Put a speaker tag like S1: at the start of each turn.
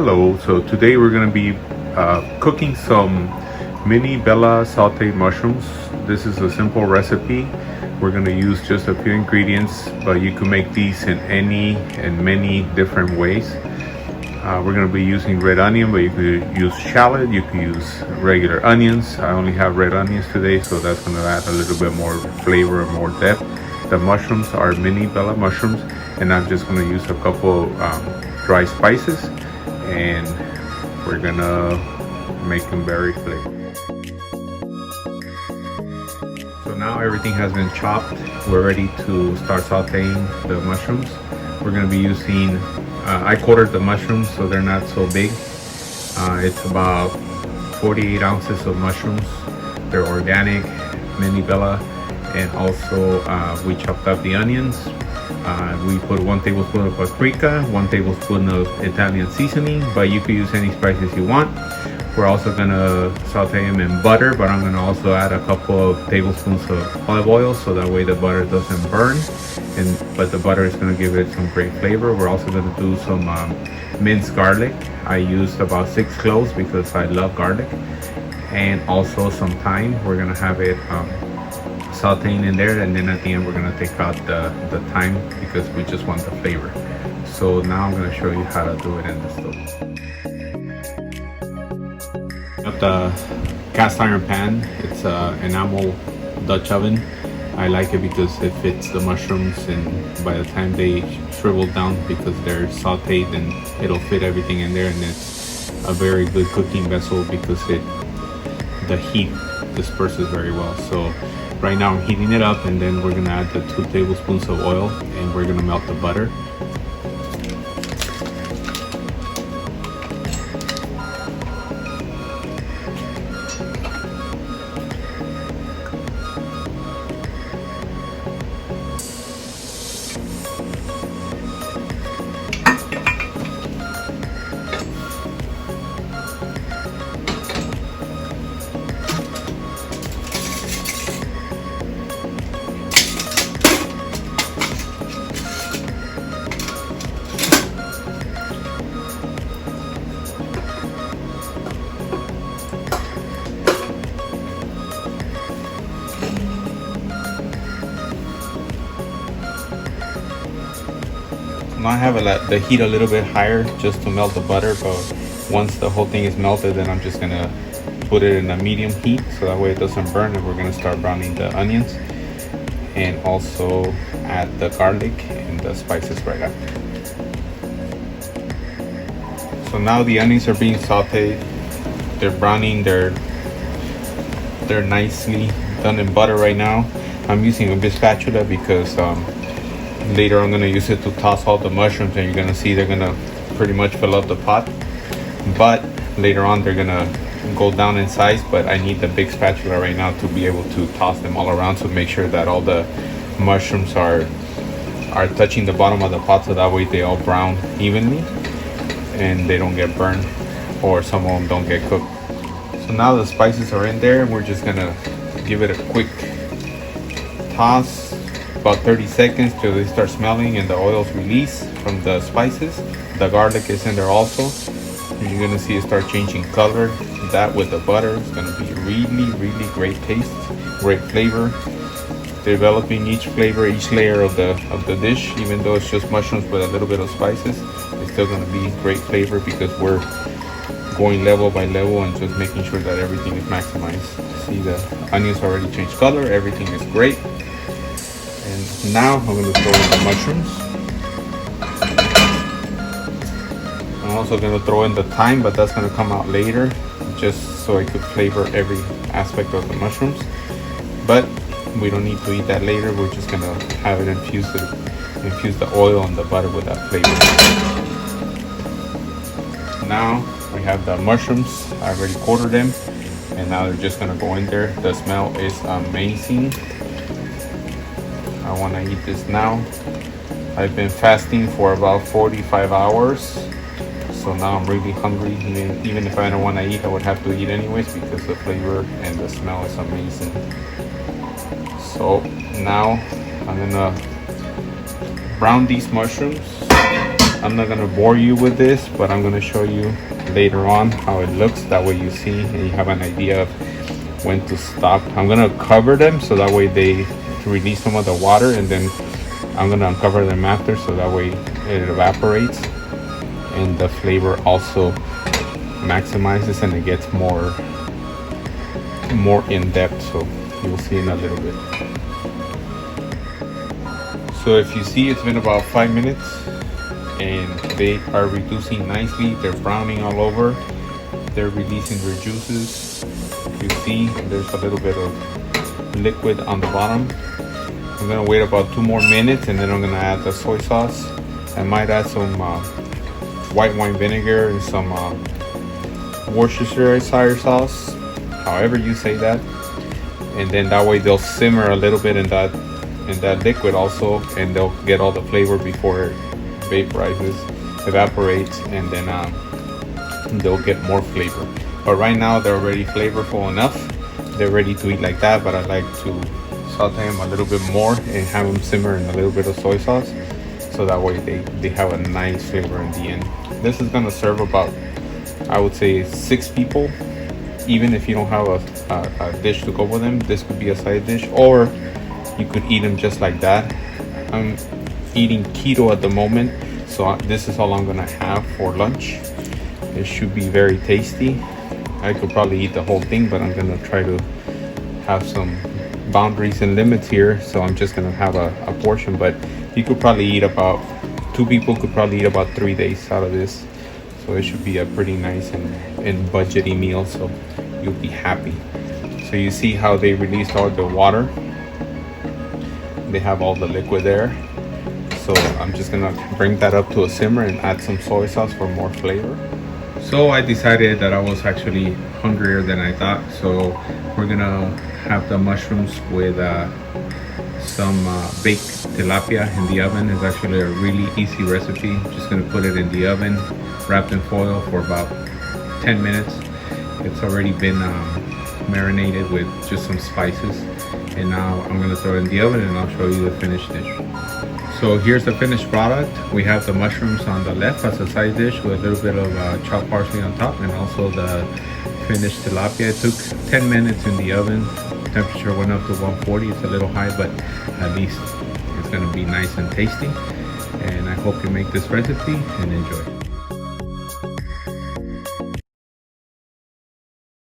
S1: Hello, so today we're going to be cooking some mini bella sauteed mushrooms. This is a simple recipe. We're going to use just a few ingredients, but you can make these in any and many different ways. We're going to be using red onion, but you could use shallot, you could use regular onions. I only have red onions today, so that's going to add a little bit more flavor and more depth. The mushrooms are mini bella mushrooms, and I'm just going to use a couple dry spices, and we're going to make them very flavorful. So now everything has been chopped. We're ready to start sauteing the mushrooms. We're going to be using I quartered the mushrooms so they're not so big. It's about 48 ounces of mushrooms. They're organic, mini bella, and also we chopped up the onions. We put 1 tablespoon of paprika, 1 tablespoon of Italian seasoning, but you could use any spices you want. We're also gonna saute them in butter, but I'm gonna also add a couple of tablespoons of olive oil so that way the butter doesn't burn. But the butter is gonna give it some great flavor. We're also gonna do some minced garlic. I used about 6 cloves because I love garlic, and also some thyme. We're gonna have it sauteing in there, and then at the end we're gonna take out the thyme because we just want the flavor. So now I'm gonna show you how to do it in the stove. Got the cast iron pan. It's an enamel Dutch oven. I like it because it fits the mushrooms, and by the time they shrivel down, because they're sauteed, and it'll fit everything in there, and it's a very good cooking vessel because the heat disperses very well. So right now I'm heating it up, and then we're gonna add the 2 tablespoons of oil, and we're gonna melt the butter. Now I have the heat a little bit higher just to melt the butter, but once the whole thing is melted, then I'm just gonna put it in a medium heat so that way it doesn't burn, and we're gonna start browning the onions and also add the garlic and the spices right after. So now the onions are being sauteed. They're browning, they're nicely done in butter right now. I'm using a big spatula because later I'm going to use it to toss all the mushrooms, and you're going to see they're going to pretty much fill up the pot, but later on they're going to go down in size. But I need the big spatula right now to be able to toss them all around to make sure that all the mushrooms are touching the bottom of the pot, so that way they all brown evenly and they don't get burned, or some of them don't get cooked. So now the spices are in there, and we're just going to give it a quick toss, about 30 seconds till they start smelling and the oils release from the spices. The garlic is in there also. You're gonna see it start changing color. That with the butter is gonna be really great taste, great flavor. Developing each flavor, each layer of the dish, even though it's just mushrooms with a little bit of spices, it's still gonna be great flavor because we're going level by level and just making sure that everything is maximized. See, the onions already changed color, everything is great. And now I'm going to throw in the mushrooms. I'm also going to throw in the thyme, but that's going to come out later, just so I could flavor every aspect of the mushrooms. But we don't need to eat that later. We're just going to have it infuse the oil and the butter with that flavor. Now we have the mushrooms. I already quartered them, and now they're just going to go in there. The smell is amazing. I want to eat this now. I've been fasting for about 45 hours, so now I'm really hungry. Even if I don't want to eat, I would have to eat anyways because the flavor and the smell is amazing. So now I'm gonna brown these mushrooms I'm not gonna bore you with this, but I'm gonna show you later on how it looks. That way you see and you have an idea of when to stop. I'm gonna cover them so that way they release some of the water, and then I'm gonna uncover them after so that way it evaporates and the flavor also maximizes and it gets more in depth. So you'll see in a little bit. So if you see, it's been about 5 minutes and they are reducing nicely. They're browning all over. They're releasing their juices. You see there's a little bit of liquid on the bottom. I'm gonna wait about 2 more minutes and then I'm gonna add the soy sauce. I might add some white wine vinegar and some Worcestershire sauce, however you say that. And then that way they'll simmer a little bit in that liquid also, and they'll get all the flavor before it evaporates, and then they'll get more flavor. But right now they're already flavorful enough. They're ready to eat like that, but I like to saute them a little bit more and have them simmer in a little bit of soy sauce, so that way they have a nice flavor in the end. This is gonna serve about, I would say, 6 people. Even if you don't have a dish to go with them, this could be a side dish, or you could eat them just like that. I'm eating keto at the moment, so this is all I'm gonna have for lunch. It should be very tasty. I could probably eat the whole thing, but I'm gonna try to have some boundaries and limits here, so I'm just gonna have a portion. But you could probably eat about 2 people could probably eat about 3 days out of this, so it should be a pretty nice and budgety meal, so you'll be happy. So you see how they released all the water. They have all the liquid there, so I'm just gonna bring that up to a simmer and add some soy sauce for more flavor. So I decided that I was actually hungrier than I thought, so we're gonna have the mushrooms with some baked tilapia in the oven. It's actually a really easy recipe. Just gonna put it in the oven, wrapped in foil for about 10 minutes. It's already been marinated with just some spices, and now I'm gonna throw it in the oven and I'll show you the finished dish. So here's the finished product. We have the mushrooms on the left as a side dish with a little bit of chopped parsley on top, and also the finished tilapia. It took 10 minutes in the oven. Temperature went up to 140. It's a little high, but at least it's gonna be nice and tasty. And I hope you make this recipe and enjoy.